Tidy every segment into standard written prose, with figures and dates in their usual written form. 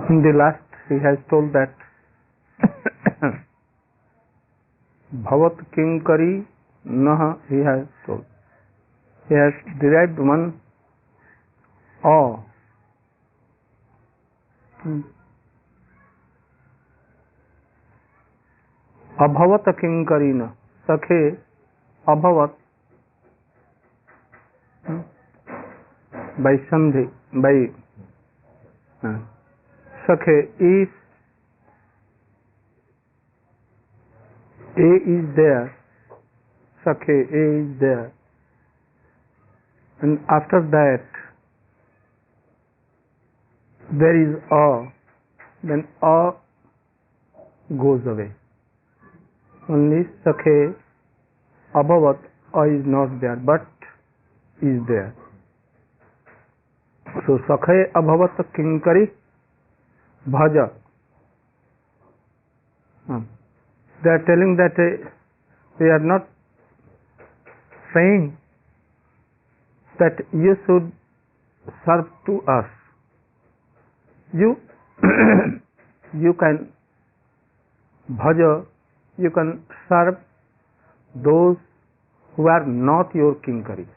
In the last, he has told that Bhavat Kinkari Naha, he has told. He has derived one awe. Abhavat Kinkarina, Sakhe Abhavat, by Sandhi, by Sakhe, if A is there, Sakhe, A is there, and after that there is awe, then awe goes away. Only Sakhe Abhavat, awe is not there, but is there. So Sakhe Abhavat Kinkari Bhaja. They are telling that we are not saying that you should serve to us. You you can bhaja, you can serve those who are not your kinkaris,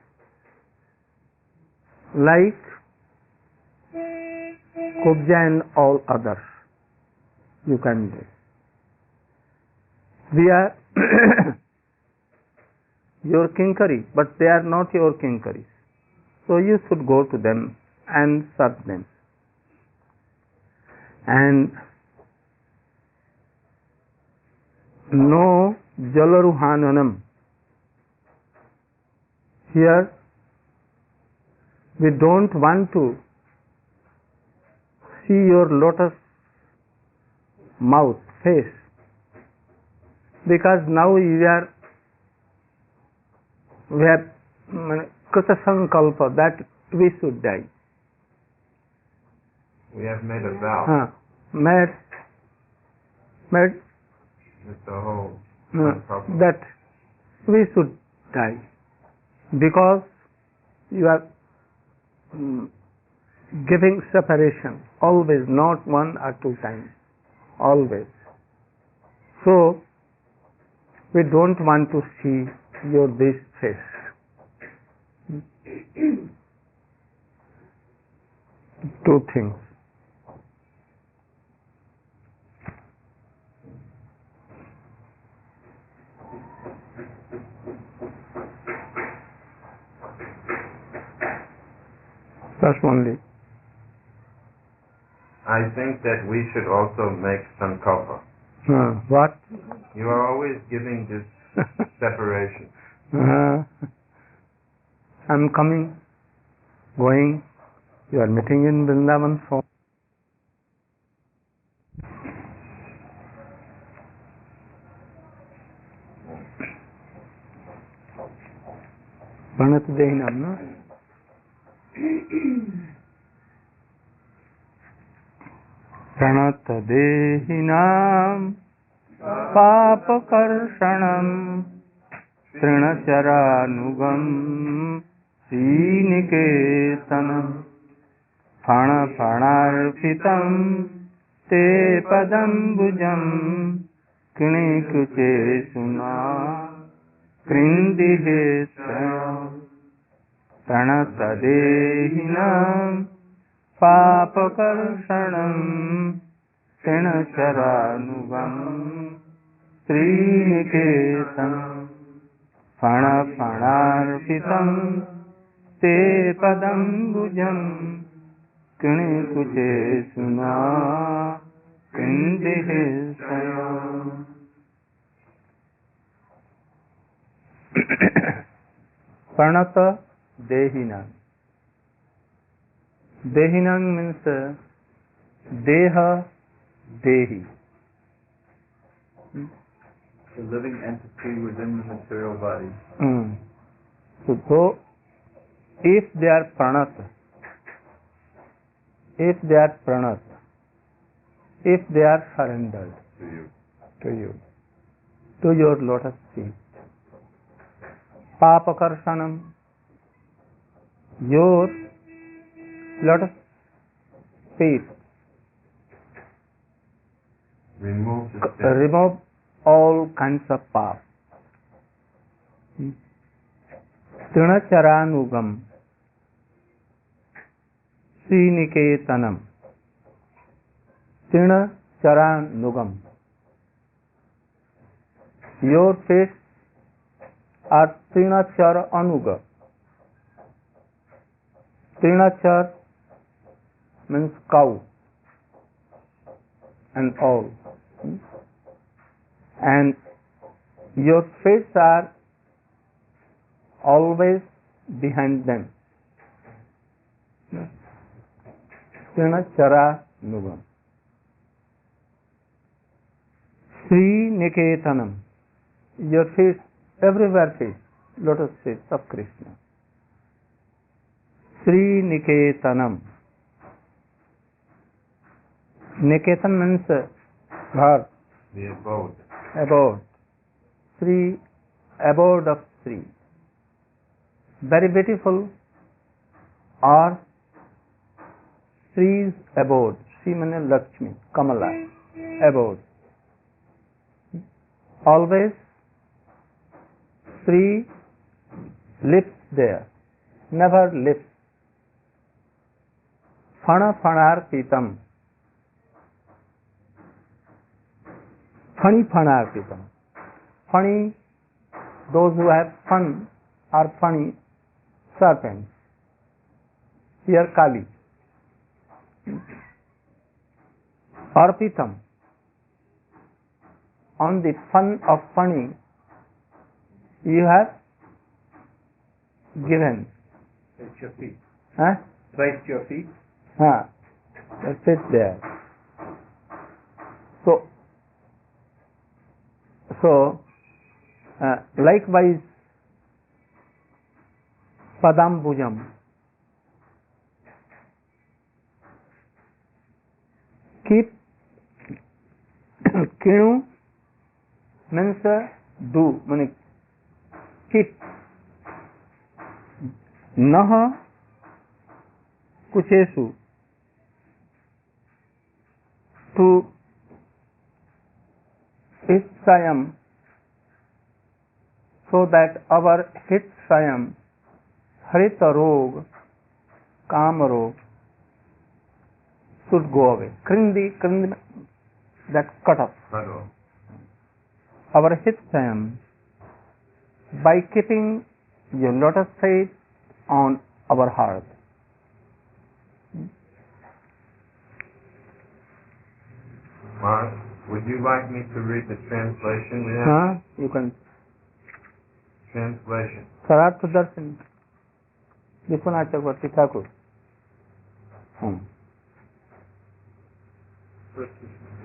like Kubja and all others. You can do. We are your kinkari, but they are not your kinkaris. So you should go to them and serve them. And no jalaruhananam. Here we don't want to see your lotus mouth, face, because now we have Krita Sankalpa that we should die. We have made a vow. Made with the whole that we should die, because you are giving separation always, not one or two times, always. So we don't want to see your this face. Two things. That's only. I think that we should also make sankalpa. What? You are always giving this separation. I'm coming, going. You are meeting in Vrindavan. So Pranat Dehinam, no? Pranat Dehinam Papakarshanam Trinacharanugam Sriniketanam Phana Phanarpitam Te Padambujam Kinikuche Suna Krindihe Sayam Pranatadehinam Papakarshanam Trinacharanugam Sriniketanam Phana Phanarpitam Te Padambujam Kinikuche Suna Krindihe Sayam. Pranata Dehinam. Dehinam means Deha Dehi. The living entity within the material body. So, if they are pranat, if they are surrendered to you, to your lotus feet, Papakarshanam, your lotus feet remove the sin. remove all kinds of pap. Trinacharanugam Sriniketanam. Trinacharanugam. Your feet are Trinachar Anuga. Trinachar means cow and all. And your feet are always behind them. Trinachara Nugam. Sri Niketanam. Your feet, everywhere feet, lotus feet of Krishna. Sri Niketanam. Niketan means ghar, The abode. abode. Sri, abode of Sri. Very beautiful. Or Sri's abode. Sri means Lakshmi, Kamala, abode. Always Sri lives there, never lives. Phana phanarpitam. Phani phanarpitam. Phani, those who have fun are funny serpents. Here Kali. Arpitam. On the fun of funny, you have given. Place your feet. Huh? Place your feet. That's it there. So likewise, Padambujam. Keep. Kinu means do, meaning keep. Naha kuchesu, to Hitsayam, so that our Hitsayam, Harita Rog, Kama Rog, should go away. Krindi, that cut off. Cut off. Our Hitsayam, by keeping your lotus feet on our heart. Mark, would you like me to read the translation we have? You can. Translation. Sarartha Darshan. Vishwanath Chakravarti Thakur.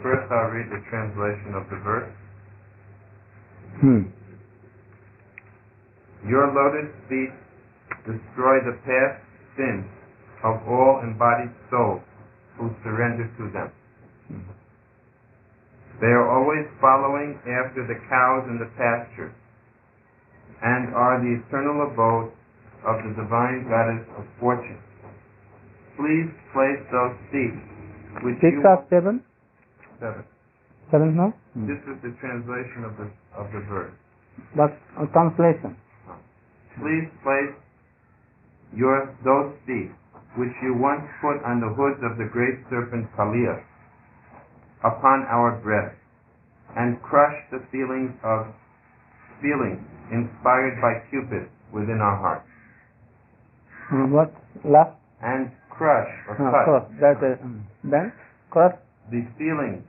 First I'll read the translation of the verse. Your lotus feet destroy the past sins of all embodied souls who surrender to them. They are always following after the cows in the pasture and are the eternal abode of the divine goddess of fortune. Please place those feet which Six you... or seven? Seven, no? This is the translation of the verse. But translation. Please place those feet which you once put on the hoods of the great serpent Kaliya upon our breast, and crush the feelings inspired by Cupid within our hearts. What? Last? And crush or cut Cross. That is, then? Cross? the feelings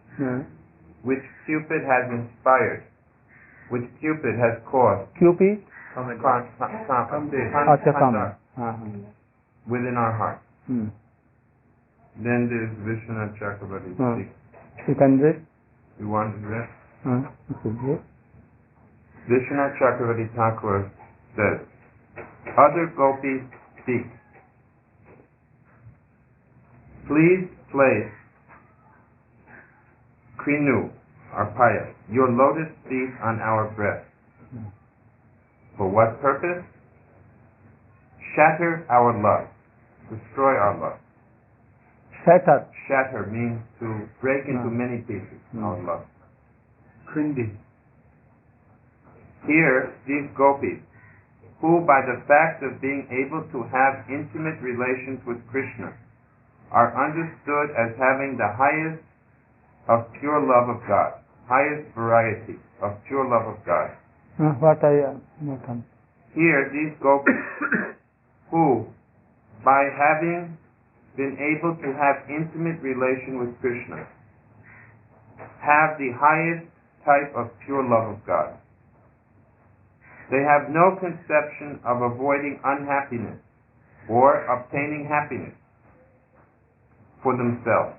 which Cupid has inspired, which Cupid has caused Cupid? within our hearts. Then there's Vishwanath Chakravarti. You can read? You want to read? You should read. Vishwanath Chakravarti Thakur says, other gopis speak. Please place Krinu, our pious, your lotus feet on our breast. For what purpose? Shatter our love. Destroy our love. Shatter. shatter means to break into many pieces. Our love. Krindi. Here, these gopis, who by the fact of being able to have intimate relations with Krishna, are understood as having the highest of pure love of God, highest variety of pure love of God. Here, these gopis, who by having been able to have intimate relation with Krishna, have the highest type of pure love of God. They have no conception of avoiding unhappiness or obtaining happiness for themselves,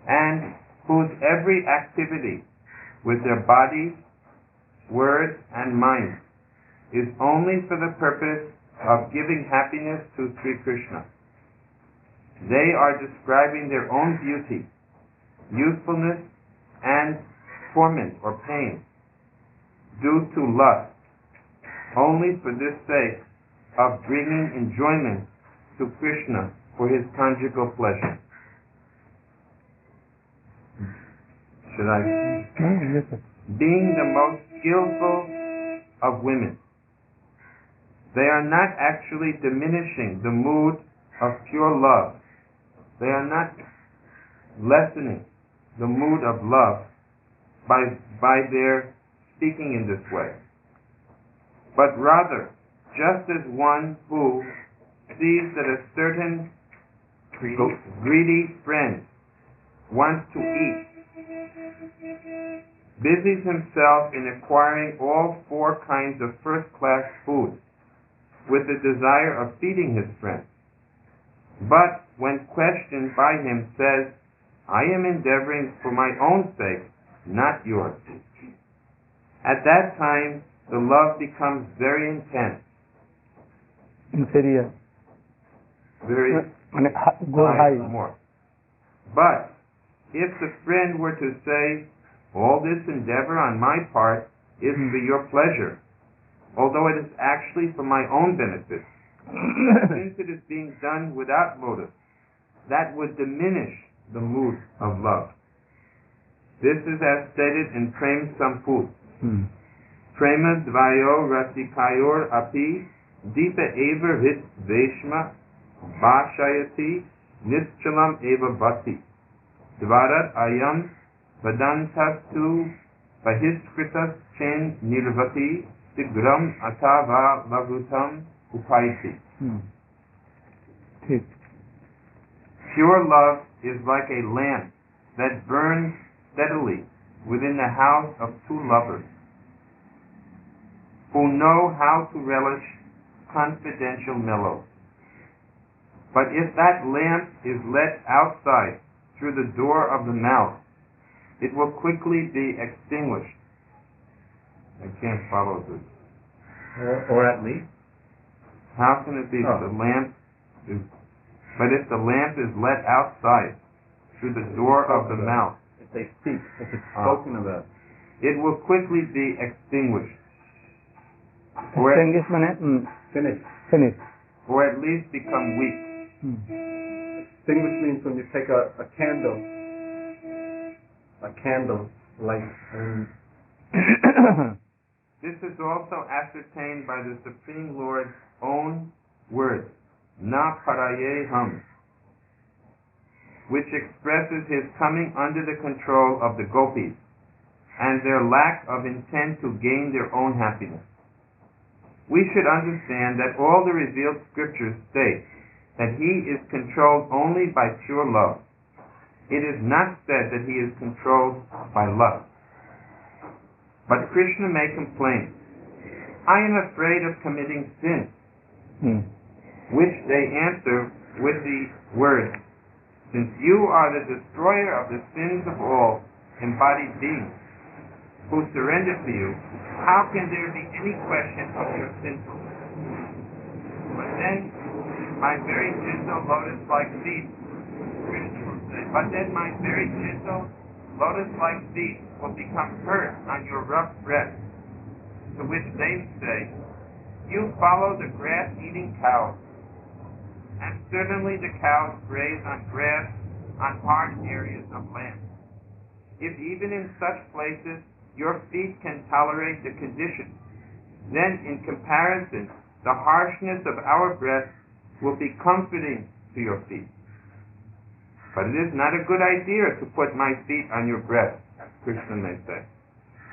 and whose every activity with their body, word, and mind is only for the purpose of giving happiness to Sri Krishna. They are describing their own beauty, usefulness, and torment or pain due to lust, only for this sake of bringing enjoyment to Krishna for his conjugal pleasure. Should I? Yes, sir. Being the most skillful of women, they are not actually diminishing the mood of pure love. They are not lessening the mood of love by their speaking in this way, but rather, just as one who sees that a certain greedy friend wants to eat, busies himself in acquiring all 4 kinds of first-class food with the desire of feeding his friend, but when questioned by him says, "I am endeavoring for my own sake, not yours." At that time, the love becomes very intense. Inferior. Very high. more. But if the friend were to say, "All this endeavor on my part is for your pleasure, although it is actually for my own benefit," since it is being done without motive, that would diminish the mood of love. This is as stated in Prem Samput. Prema dvayo ratikayor api deepa eva hit veshma bhashayati nischalam eva bhati dvarat ayam vadantastu bahishkritas chen nirvati sigram atava lagutam upaiti. Pure love is like a lamp that burns steadily within the house of 2 lovers who know how to relish confidential mellows. But if that lamp is let outside through the door of the mouth, it will quickly be extinguished. I can't follow this. Or at least? How can it be that the lamp is... But if the lamp is let outside through the door of the mouth, if they speak, if it's spoken about, it will quickly be extinguished. Finish. Or at least become weak. Extinguish means when you take a candle light, and this is also ascertained by the Supreme Lord's own words, "Na paraye ham," which expresses his coming under the control of the gopis and their lack of intent to gain their own happiness. We should understand that all the revealed scriptures state that he is controlled only by pure love. It is not said that he is controlled by lust. But Krishna may complain, "I am afraid of committing sin," which they answer with the words, "Since you are the destroyer of the sins of all embodied beings who surrender to you, how can there be any question of your sinfulness? But then my very gentle lotus-like feet," Krishna will say, "but then my very gentle lotus-like feet will become hurt on your rough breast." To which they say, "You follow the grass-eating cows, and certainly the cows graze on grass on hard areas of land. If even in such places your feet can tolerate the conditions, then in comparison, the harshness of our breath will be comforting to your feet. But it is not a good idea to put my feet on your breast, Krishna may say,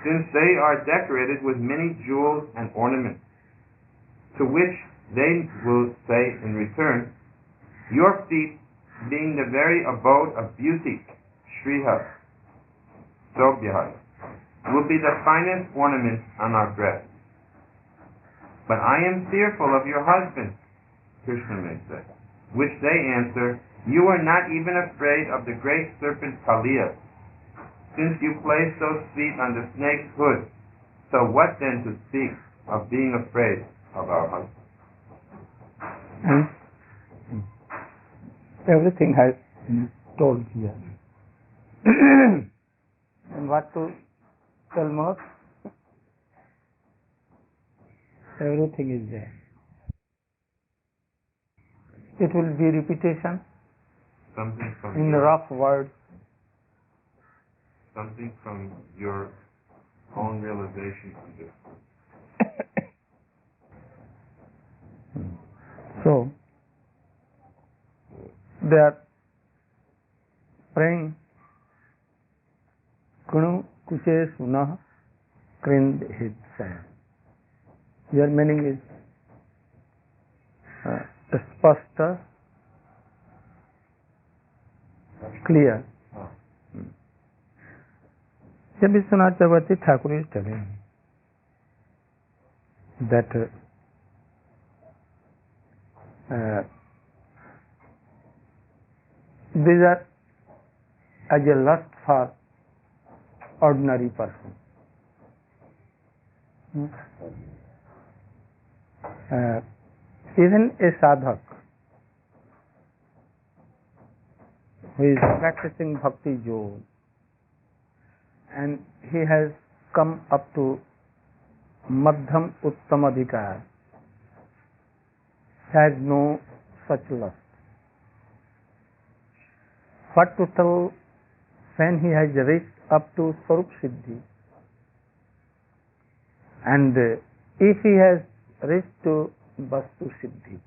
since they are decorated with many jewels and ornaments, to which they will say in return, your feet, being the very abode of beauty, Shriha, Sobhyah, will be the finest ornament on our breast. But I am fearful of your husband, Krishna may say, which they answer, you are not even afraid of the great serpent Kaliya, since you place those feet on the snake's hood. So what then to speak of being afraid of our husband? Everything has been told here. And what to tell more? Everything is there. It will be repetition Something from in rough words. Something from your own realization of this. So, they are praying Kunu Kuche Sunah Krind Hid Sam. Their meaning is spasta, clear. Jab Vishwanath Chakravarti Thakur is telling that these are as a lust for ordinary person. Even a sadhak who is practicing bhakti yoga and he has come up to madhyam uttam adhikar, has no such lust. What to tell when he has reached up to Swarup Siddhi, and if he has reached to Vastu Siddhi,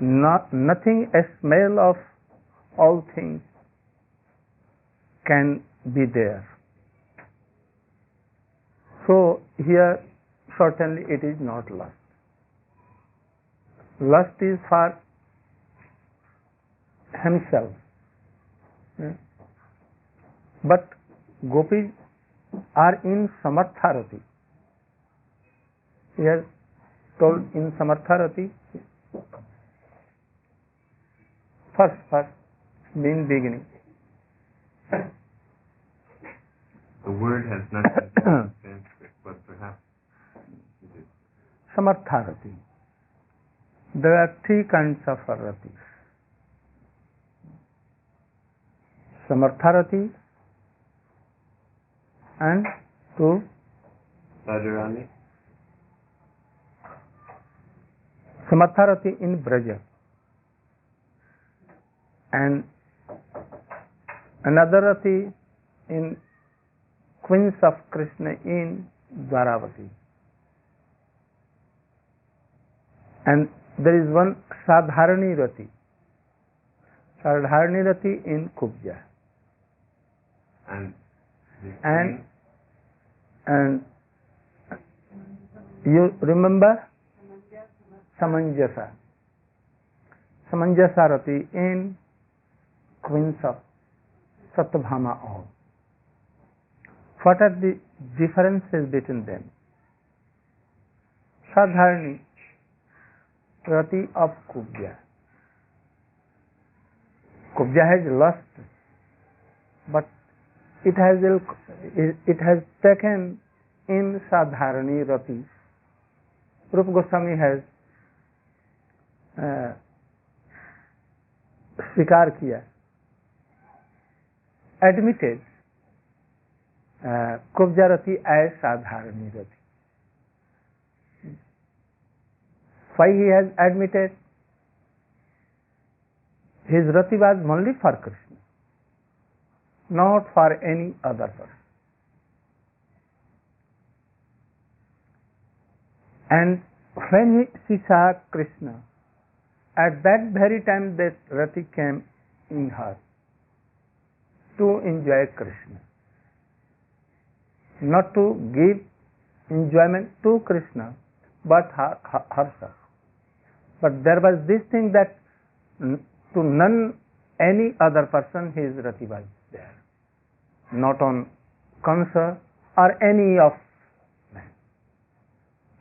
nothing, a smell of all things can be there. So here certainly it is not lust. Lust is for himself. But gopis are in samartharati. He has told in samartharati, first, mean beginning. The word has not been in Sanskrit, but perhaps it is. Samartharati. There are three kinds of rati. Samartharati and two Radharani. Samartharati in Braja and another rati in Queens of Krishna in Dwaravati. And there is one Sadharani rati. Sadharani rati in Kubja. And you remember Samanjasa. Samanjasa rati in Queens of Satyabhama all. What are the differences between them? Sadharani rati of Kubja. Kubja has lust, but it has taken in Sadharani rati. Rupa Goswami has स्वीकार किया, admitted Kubja Rati as साधारणी Rati. Why he has admitted? his Rati was only for Krishna, not for any other person. And when she saw Krishna, at that very time that Rati came in her to enjoy Krishna, not to give enjoyment to Krishna, but herself. But there was this thing that to none any other person his Rati was there, not on Kansa or any of them,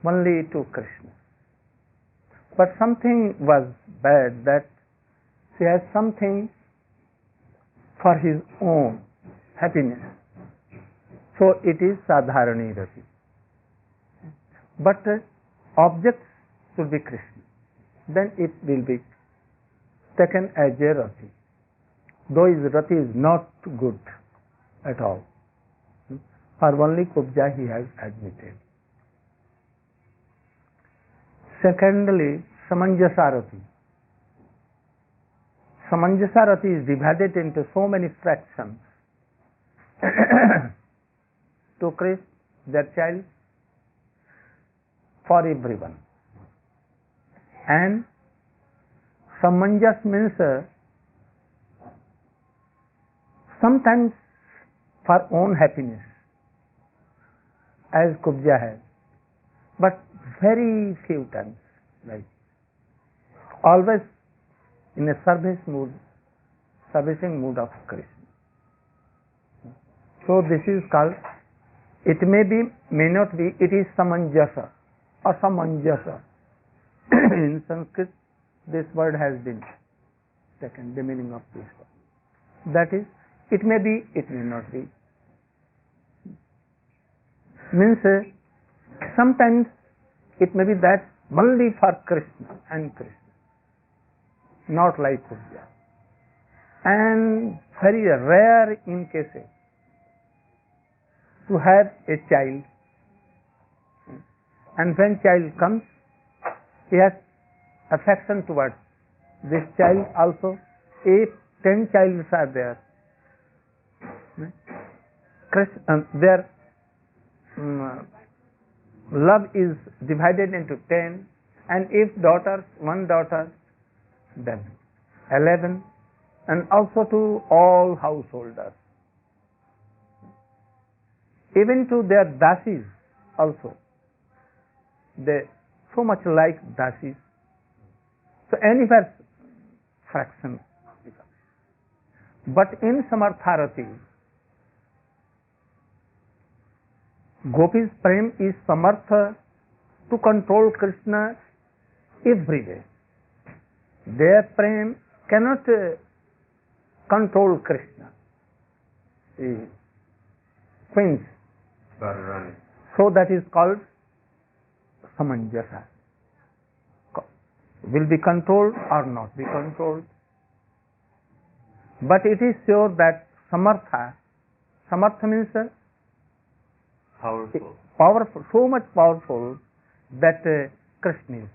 only to Krishna. But something was bad, that she has something for his own happiness. So it is Sadharani Rati. But objects should be Krishna. Then it will be taken as a Rati. Though his Rati is not good at all. For only Kubja he has admitted. Secondly, Samanjasa Rati. Samanjasa Rati is divided into so many fractions. To Krishna, their child, for everyone. And Samanjas means sometimes for own happiness, as Kubja has, but very few times, like always in a servicing mood of Krishna. So this is called, it may be, may not be, it is Samanjasa or Samanjasa. In Sanskrit, this word has been taken, the meaning of this word. That is, it may be, it may not be. Means sometimes it may be that only for Krishna and Krishna, not like Kubja. And very rare in cases to have a child, and when child comes, he has affection towards this child also. If 10 children are there, their love is divided into 10, and if daughters, one daughter, then 11, and also to all householders, even to their dasis also. They so much like dasis. So anywhere fraction becomes. But in Samartharati, Gopi's prem is samartha to control Krishna every way. Their prem cannot control Krishna. The queens. So that is called Samanjasa. Will be controlled or not be controlled. But it is sure that samartha means powerful, so much powerful that Krishna is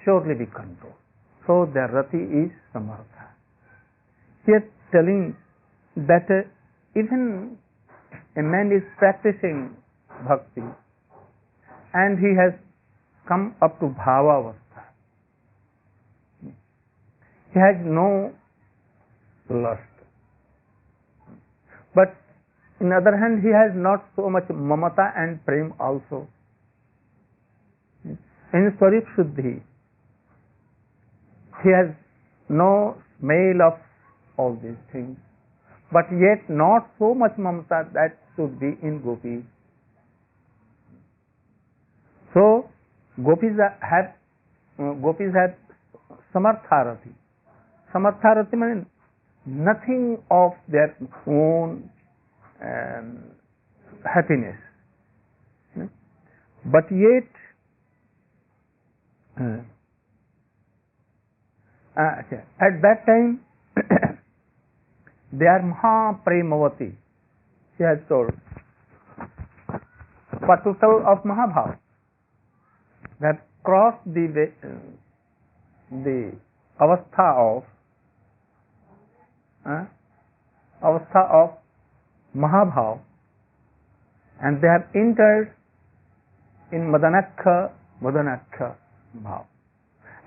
surely be controlled. So the Rati is samartha. Here telling that even a man is practicing bhakti and he has come up to bhava avastha. He has no lust. But in other hand, he has not so much mamata and prem also. In Swarip Shuddhi, he has no smell of all these things, but yet not so much mamata that should be in gopis. So gopis have samartharati. Samartharati means nothing of their own happiness, but yet at that time they are Mahapremavati. She has told particle of Mahabhav. They have crossed the avastha of avastha of Mahabhav, and they have entered in Madanakha Bhav,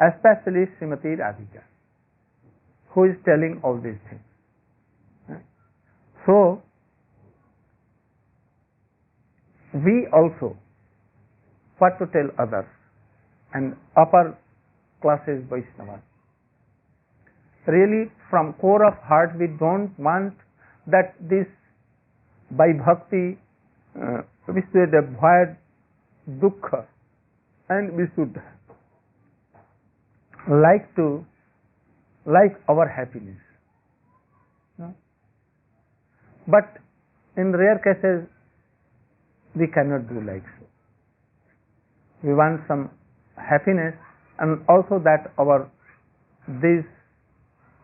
especially Srimati Radhika, who is telling all these things. So, we also, what to tell others, and upper classes Vaishnavas, really from core of heart we don't want that this by bhakti we should avoid dukkha, and we should like our happiness. But in rare cases we cannot do like so. We want some happiness, and also that our this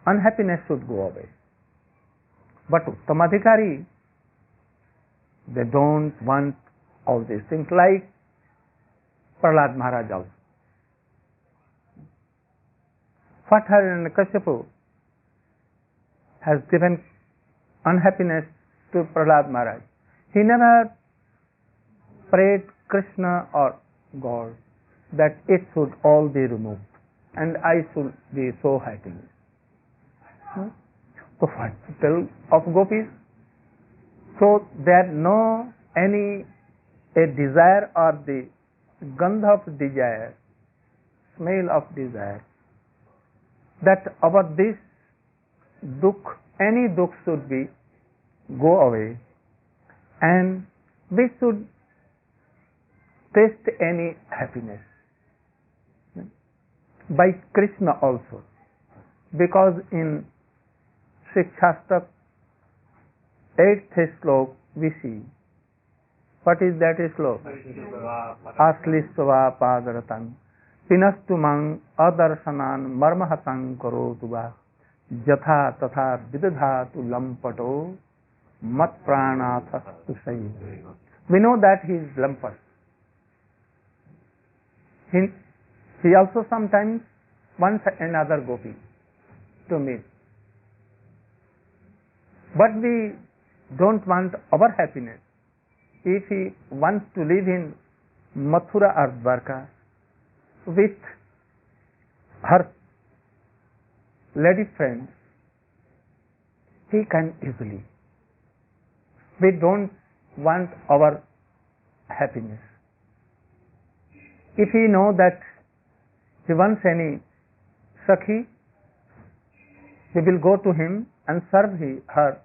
unhappiness should go away. But Uttamadhikari, they don't want all these things, like Prahlad Maharaj also. What Hiranyakashipu has given unhappiness to Prahlad Maharaj. He never prayed Krishna or God that it should all be removed and I should be so happy. So what to tell of gopis? So there no any a desire or the gandha of desire, smell of desire, that our this dukh, any dukh should be go away, and we should taste any happiness by Krishna also, because in Shikshastak 8th slok we see, what is that slok? Aslistva padaratan pinastu mang adarsanan marmahatang karotu va jatha tatha vidadhatu lampato mat pranatha tusai. We know that he is lampat. He also sometimes wants another gopi to meet. But we don't want our happiness. If he wants to live in Mathura or Dwarka with her lady friends, he can easily. We don't want our happiness. If he know that he wants any Sakhi, we will go to him and serve her,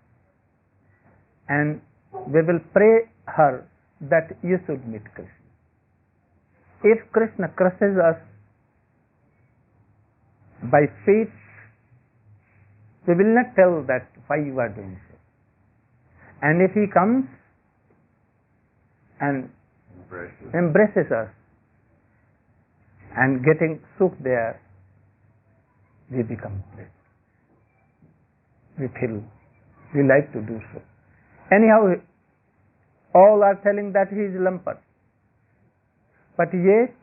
and we will pray her that you should meet Krishna. If Krishna crushes us by feet, we will not tell that why you are doing so. And if he comes and embraces us and getting sukh there, we become blessed. We feel we like to do so. Anyhow, all are telling that he is lampat, but yet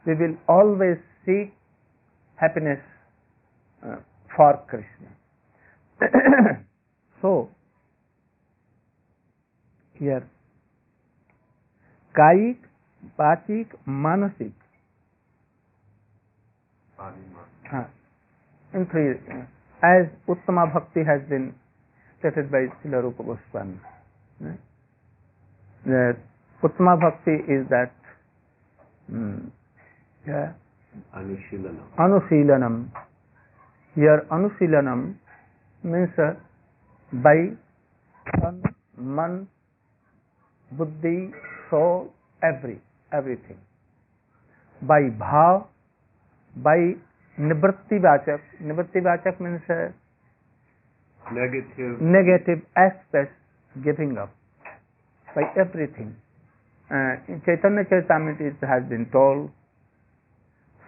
we will always seek happiness for Krishna. So here, kayik, vachik, manasik, in three, as Uttama Bhakti has been stated by Srila Rupa Goswami. That Uttama Bhakti is that Anusilanam. Here Anusilanam means by man, buddhi, soul, everything. By bhav, by nivritti vachak. Nivritti vachak means negative aspects, giving up by everything. In Chaitanya Charitamrita it has been told,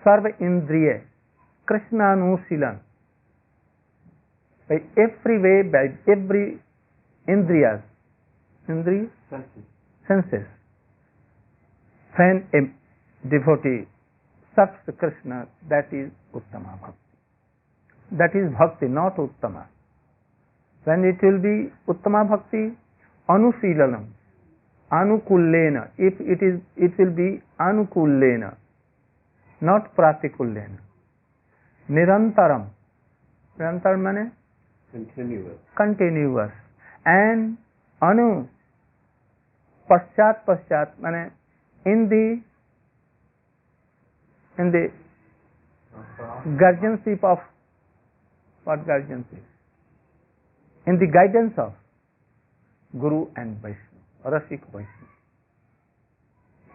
Sarva Indriya Krishna Anusilan. By every way, by every indriyas, senses, when a devotee serves Krishna, that is Uttama Bhakti. That is Bhakti, not Uttama. When it will be Uttama Bhakti, Anusilanam, Anukullena. If it will be Anukullena, not Pratikullena. Nirantaram. Nirantaram means continuous. And Anu, Paschat means in the guardianship of what guardianship? In the guidance of Guru and Vaishnava, Rasik Vaishnava.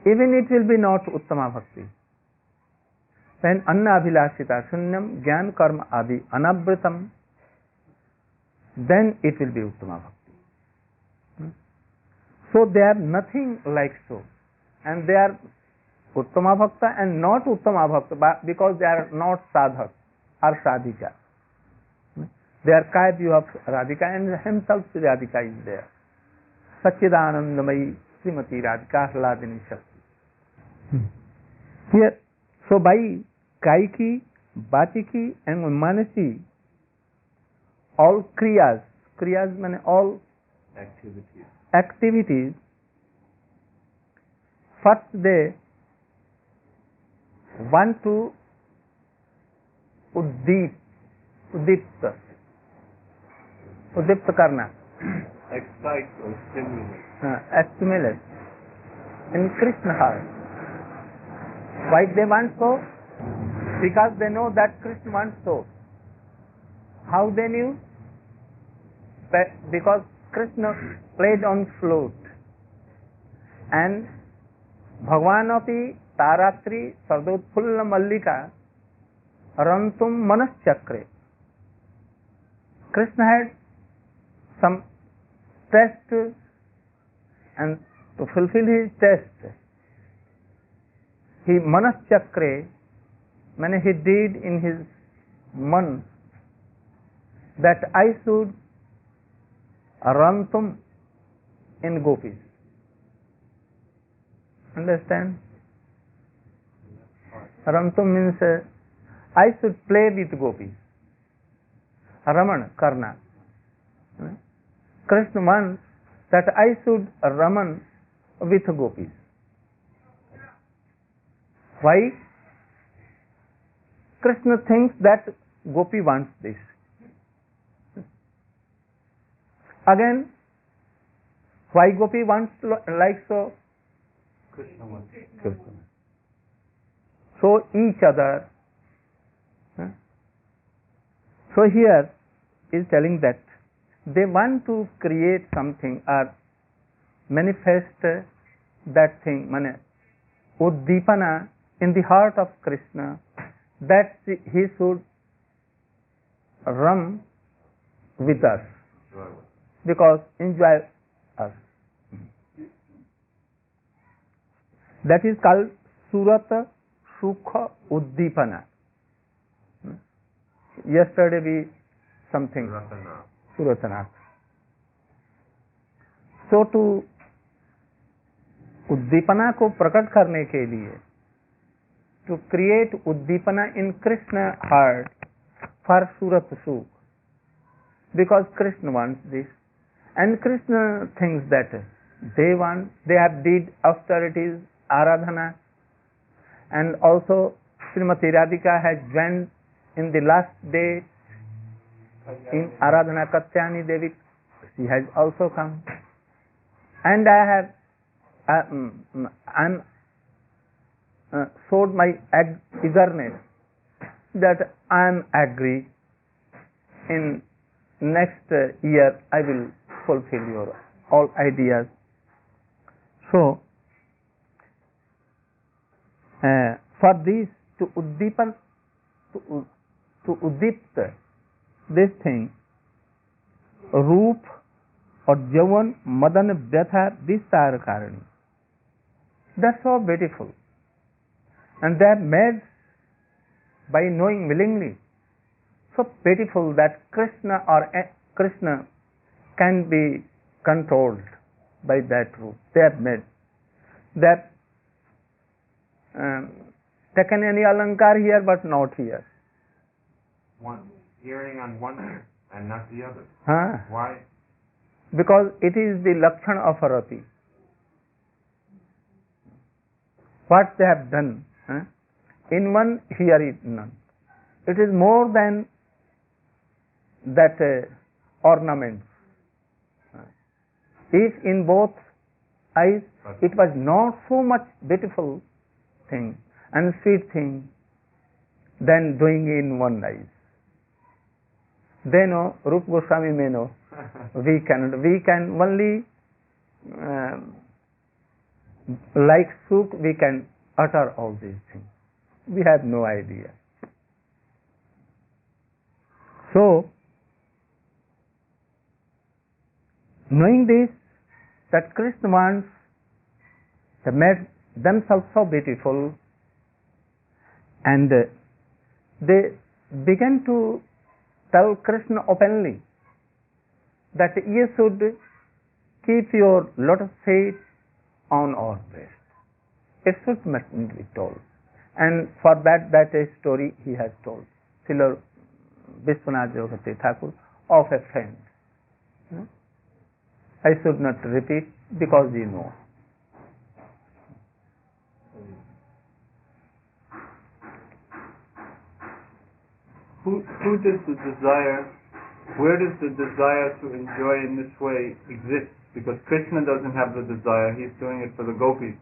Even it will be not Uttama Bhakti. When Anna Abhilashita Shunyam Gyan Karma Adi Anavritam, then it will be Uttama Bhakti. So they are nothing like so. And they are Uttama Bhakta and not Uttama Bhakta because they are not Sadhak or Sadhika. They are Kaya of Radhika and himself Radhika is there. Sachidanandamayi Srimati Radhika Hladini Shakti. Here, so by Kaiki, Batiki and Manasi, all Kriyas mean all activities, first they want to Udipta karna. Excite or stimulate. Stimulate in Krishna heart. Why they want so? Because they know that Krishna wants so. How they knew? Because Krishna played on flute and Bhagavan api Taratri Sardotphulla Mallika Rantum Manaschakre. Krishna had some test, and to fulfill his test, he Manaschakre, meaning he did in his man that I should rantum in gopis. Understand? Rantum means I should play with gopis. Raman, Karna. Krishna wants that I should Raman with gopis. Why? Krishna thinks that Gopi wants this. Again, why Gopi wants like so? Krishna wants. So each other. So here is telling that they want to create something or manifest that thing, Uddipana in the heart of Krishna, that he should run with us because enjoy us. That is called Surata Sukha Uddipana. Yesterday we something Suratana. So to उद्दीपना को प्रकट करने के लिए to create uddipana in Krishna heart for Surat Sukh, because Krishna wants this and Krishna thinks that they have did austerities, aradhana, and also Srimati Radhika has joined in the last day in Aradhana Katyani Devi. She has also come, and I have showed my eagerness that I am agree in next year I will fulfill your all ideas. So for this to uddipan to uddipta this thing, रूप और यौवन मदन व्यथा विस्तार कारणी, that's so beautiful, and they are made by knowing willingly, so beautiful that Krishna can be controlled by that root. They are made. They have taken any alankar here but not here. One earring on one ear. and not the other? Huh? Why? Because it is the lakshan of Rati. What they have done, in one, here is none. It is more than that ornaments. If in both eyes it was not so much beautiful thing and sweet thing than doing in one eye. They know, Rupa Goswami may know. We cannot. We can only like Suk, we can utter all these things. We have no idea. So, knowing this, that Krishna wants to make themselves so beautiful, and they began to tell Krishna openly that you should keep your lotus feet on our breast. It should not be told. And for that story he has told. Srila Vishwanath Jagati Thakur of a friend. I should not repeat because you know. Who does the desire, where does the desire to enjoy in this way exist? Because Krishna doesn't have the desire, he's doing it for the gopis.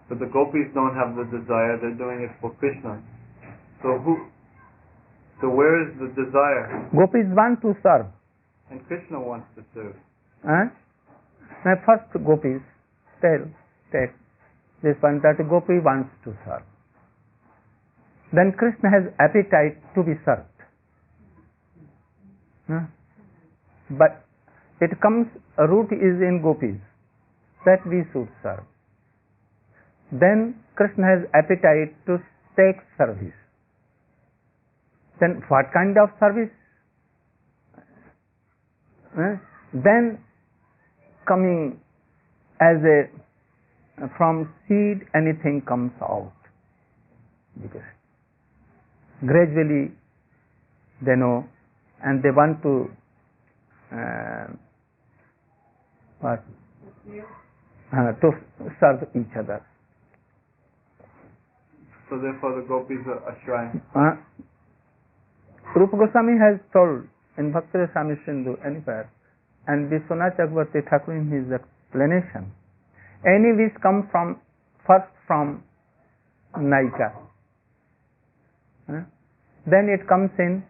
But the gopis don't have the desire, they're doing it for Krishna. So where is the desire? Gopis want to serve. And Krishna wants to serve. Now first gopis take this one that gopi wants to serve. Then Krishna has appetite to be served. But it comes, root is in gopis, that we should serve. Then Krishna has appetite to take service. Then what kind of service? Then coming as from seed anything comes out. Because gradually they know and they want to to serve each other. So therefore the gopis are shrine. Rupa Goswami has told in Bhakti Rasamrita Sindhu anywhere, and Vishwanath Chakravarti Thakur in his explanation, any wish comes first from Naika. Then it comes in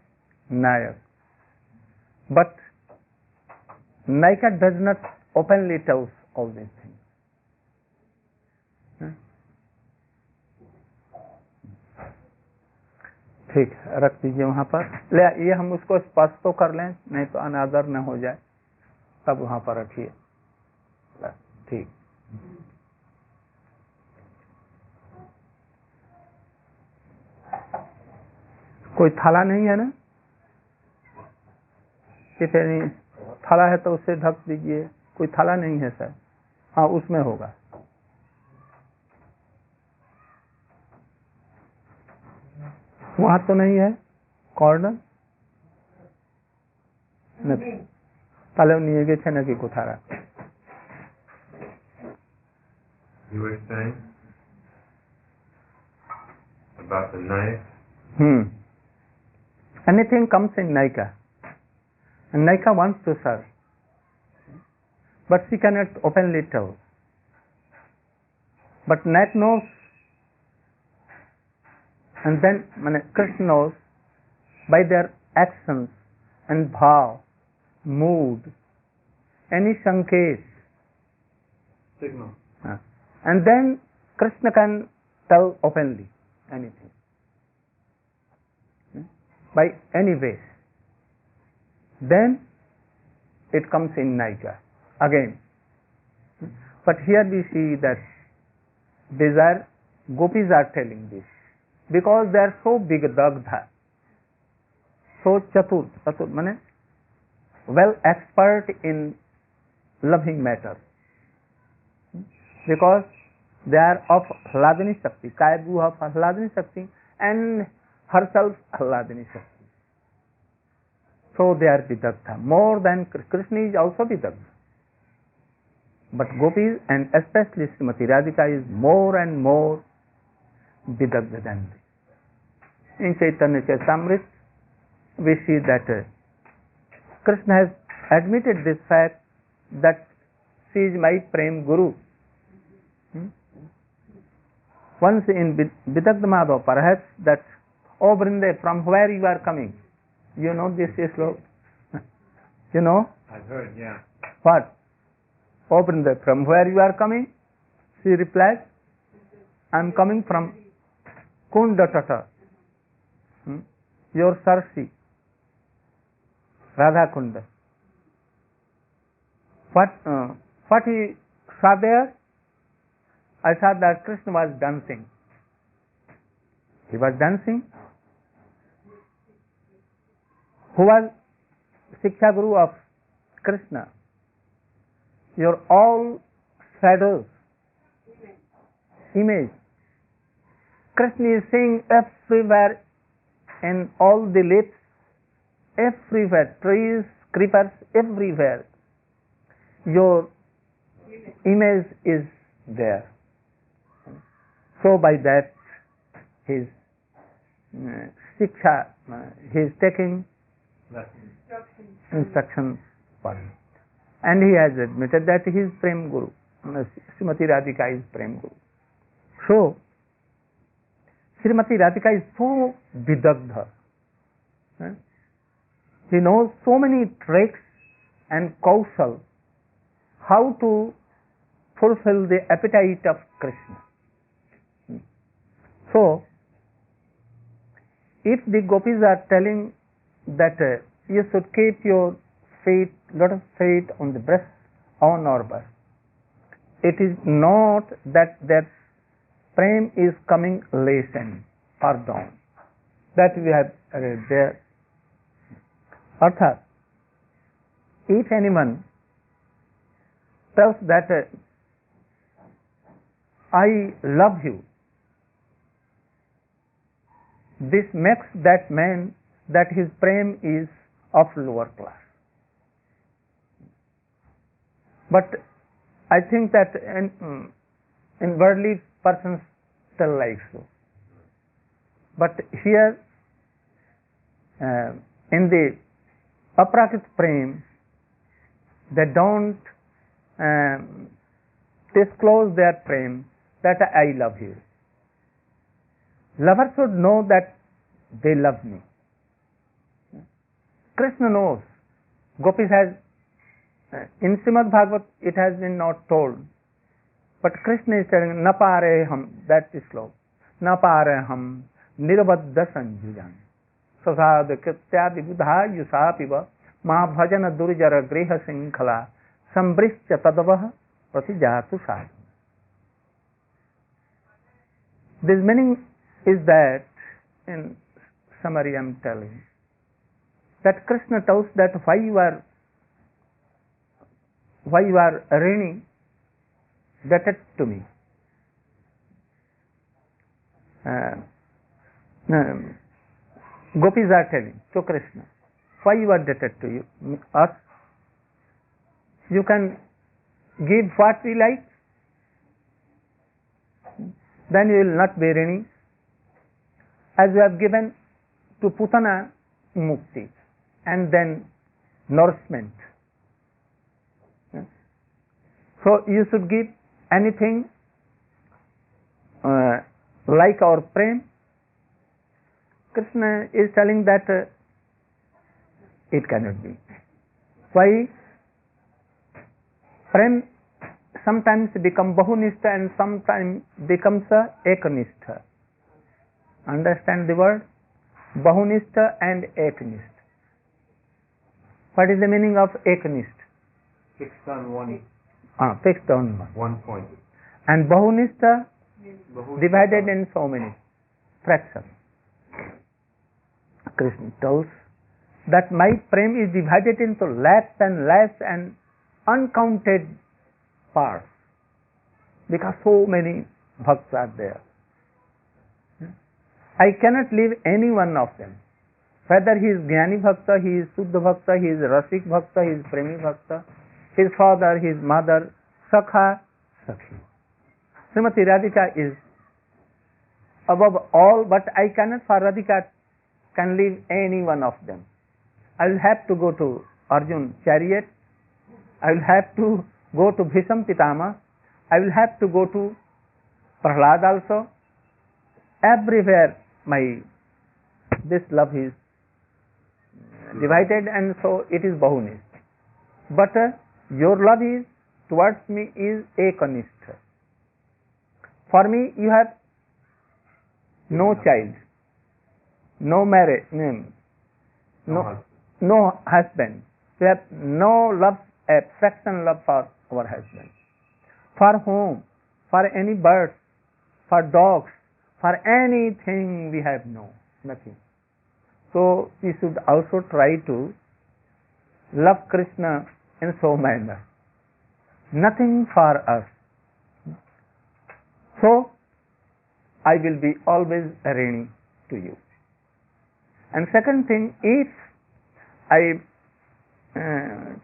Nayak. But Naika does not openly tell all these things. ठीक, रख दीजिए वहाँ पर। ले ये हम उसको स्पर्श तो कर लें, नहीं तो अनादर न हो जाए, तब वहाँ पर रखिए। ठीक। कोई थाला नहीं है ना? कि थाला है तो उससे ढक दीजिए। कोई थाला नहीं है सर? हाँ, उसमें होगा। वहां तो नहीं है कॉर्नर नहीं তাহলে নিয়ে গেছে নাকি কোথারা? You were saying about the knife? Anything comes in Naika, and Naika wants to serve, but she cannot openly tell. But Naik knows. And then Krishna knows by their actions and bhav, mood, any sanket, signal. And then Krishna can tell openly anything by any way. Then it comes in Naika again. But here we see that desire, gopis are telling this. Because they are so big dagdha, so chatur mane well expert in loving matter. Because they are of Hladini Shakti, Kaibu of Hladini Shakti and herself Hladini Shakti. so they are vidagdha. More than Krishna is also vidagdha. But gopis and especially Srimati Radhika is more and more vidagdha than they. In Chaitanya Charitamrita, we see that Krishna has admitted this fact that she is my Prem Guru. Once in Vidagdha Madhava, perhaps that, "Oh Vrinde, from where you are coming?" You know this sloka? You know? I've heard, yeah. What? "Oh Vrinde, from where you are coming?" She replied, "I am coming from Kunda Tata, your Sarsi, Radha Kunda." What he saw there? I saw that Krishna was dancing. He was dancing. Who was Shiksha Guru of Krishna? Your all shadows, image. Krishna is seeing everywhere, in all the lips, everywhere, trees, creepers, everywhere. Your image is there. So by that, his Shiksha, he is taking instruction for him. And he has admitted that he is Prem Guru. Srimati Radhika is Prem Guru. So, Srimati Radhika is so vidagdha. He knows so many tricks and kausal how to fulfill the appetite of Krishna. So, if the gopis are telling that you should keep your feet, lotus feet on the breast, on our breast, it is not that their prem is coming lessened or down. That we have read there. Arthat, if anyone tells that I love you, this makes that man that his prem is of lower class. But I think that in worldly persons still like so. But here in the aprakrit prem, they don't disclose their prem that I love you. Lover should know that they love me. Krishna knows. Gopis has, in Srimad Bhagavat it has been not told, but Krishna is telling, "Na pareham," that is slow. "Na pareham nirabadda sanjujan sasad kritya vibudha yusapiva ma bhajana durjara griha sinkhala sambrischa tadavah pratijatu sadhu." This meaning is that, in summary I am telling, that Krishna tells that why you are really debted to me. Gopis are telling to Krishna, why you are debted to us? You can give what we like, then you will not be rini. As you have given to Putana mukti and then nourishment. So you should give anything like our prem. Krishna is telling that it cannot be. Why? Prem sometimes becomes bahunistha and sometimes becomes ekanistha. Understand the word? Bahunistha and ekanistha. What is the meaning of ekanistha? Fixed on one. Fixed on one. 1 point. And bahunistha divided in so many fractions. Krishna tells that my prem is divided into lakhs and lakhs and uncounted parts, because so many bhaktas are there. I cannot leave any one of them. Whether he is Jnani Bhakta, he is Suddha Bhakta, he is Rasik Bhakta, he is Premi Bhakta, his father, his mother, Sakha, Sakhi. Srimati Radhika is above all, but I cannot for Radhika can leave any one of them. I will have to go to Arjun chariot, I will have to go to Bhisham Pitama, I will have to go to Prahlad also. Everywhere this love is divided, and so it is Bahunist. But your love is towards me is Ekanistha. For me you have no child, no marriage, no husband. You have no love, affection, love for our husband. For whom? For any birds, for dogs, for anything we have nothing. So we should also try to love Krishna in so manner. Nothing for us. So I will be always Rini to you. And second thing, if I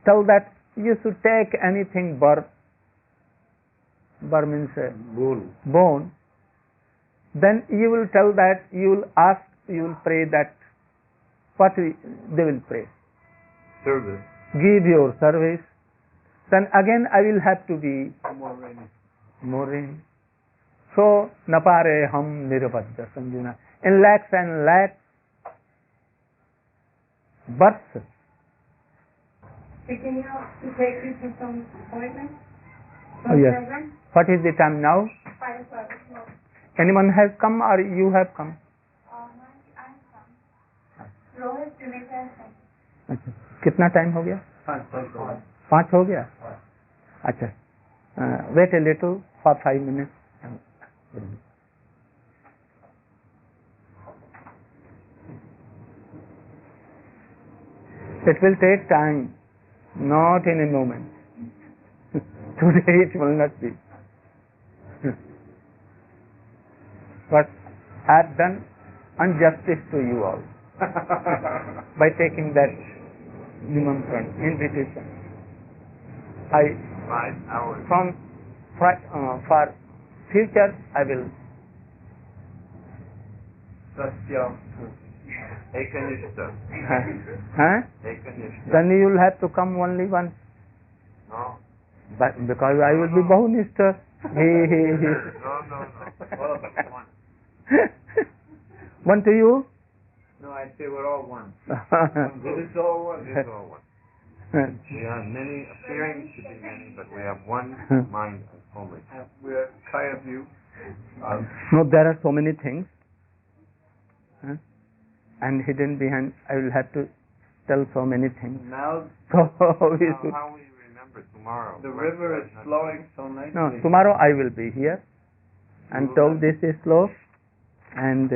tell that you should take anything bur means bone, then you will tell that, you will ask, you will pray that what they will pray. Service. Give your service. Then again I will have to be more rainy. So napare hum nirabadha sanjuna. In lakhs and lakhs births. Picking up to take you to some appointment? Oh yes. What is the time now? 5 o'clock. Anyone has come or you have come? I have come. Rohit, Junaid has come. अच्छा, कितना time हो गया? 5 हो गया? अच्छा, wait a little for 5 minutes. It will take time, not in a moment. Today it will not be. But I have done injustice to you all by taking that invitation. I 5 hours. For future I will. Ekanishta. Huh? Ekanishta. Then you will have to come only once. No. But because I will be Bahunistha. No. All of us one. One to you? No, I'd say we're all one. It is all one. It is all one. We are many, appearing to be many, but we have one mind only. We're Kaya view. No, there are so many things. And hidden behind, I will have to tell so many things. Now, So we should. How we remember tomorrow? the river is flowing so nicely. No, tomorrow I will be here and told this is slow and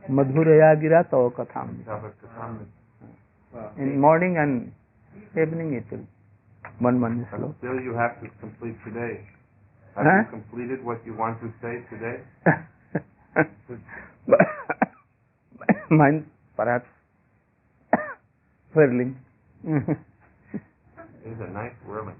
Madhuraya gira to katham. In morning and evening it will. One is slow. Still you have to complete today. Have Huh? you completed what you want to say today? Mine perhaps whirling. It is a nice whirling.